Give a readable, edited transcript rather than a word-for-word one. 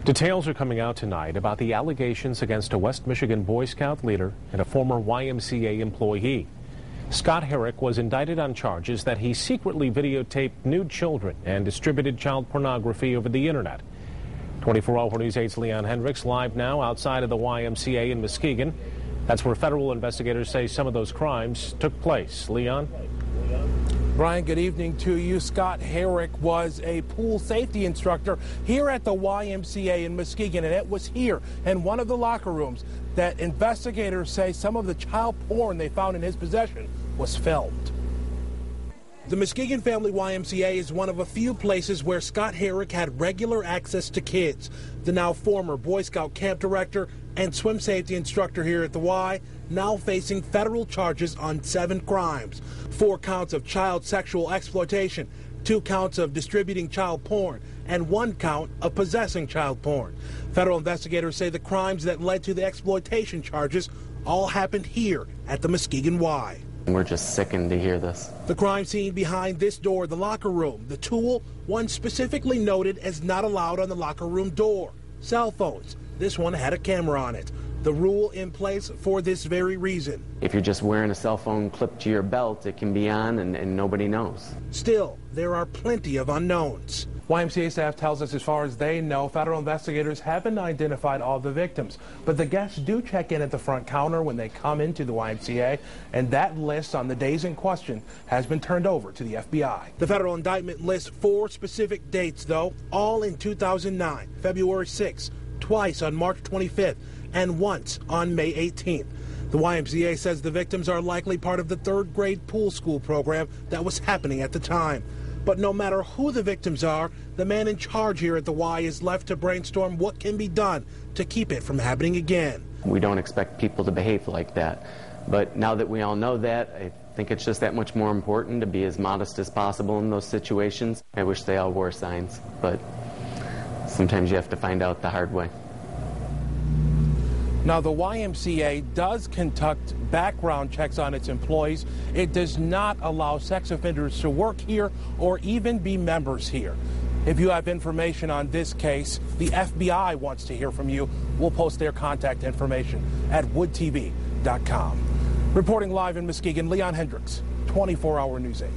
Details are coming out tonight about the allegations against a West Michigan Boy Scout leader and a former YMCA employee. Scott Herrick was indicted on charges that he secretly videotaped nude children and distributed child pornography over the internet. 24-Hour News 8's Leon Hendricks live now outside of the YMCA in Muskegon. That's where federal investigators say some of those crimes took place. Leon? Brian, good evening to you. Scott Herrick was a pool safety instructor here at the YMCA in Muskegon, and it was here in one of the locker rooms that investigators say some of the child porn they found in his possession was filmed. The Muskegon Family YMCA is one of a few places where Scott Herrick had regular access to kids. The now former Boy Scout camp director and swim safety instructor here at the Y now facing federal charges on 7 crimes. 4 counts of child sexual exploitation, 2 counts of distributing child porn, and 1 count of possessing child porn. Federal investigators say the crimes that led to the exploitation charges all happened here at the Muskegon Y. We're just sickened to hear this. The crime scene behind this door, the locker room. The tool, one specifically noted as not allowed on the locker room door. Cell phones. This one had a camera on it. The rule in place for this very reason. If you're just wearing a cell phone clipped to your belt, it can be on and nobody knows. Still, there are plenty of unknowns. YMCA staff tells us as far as they know, federal investigators haven't identified all the victims. But the guests do check in at the front counter when they come into the YMCA, and that list on the days in question has been turned over to the FBI. The federal indictment lists 4 specific dates, though, all in 2009, February 6th, twice on March 25th, and once on May 18th. The YMCA says the victims are likely part of the 3rd grade pool school program that was happening at the time. But no matter who the victims are, the man in charge here at the Y is left to brainstorm what can be done to keep it from happening again. We don't expect people to behave like that. But now that we all know that, I think it's just that much more important to be as modest as possible in those situations. I wish they all wore signs, but sometimes you have to find out the hard way. Now, the YMCA does conduct background checks on its employees. It does not allow sex offenders to work here or even be members here. If you have information on this case, the FBI wants to hear from you. We'll post their contact information at woodtv.com. Reporting live in Muskegon, Leon Hendricks, 24-Hour News 8.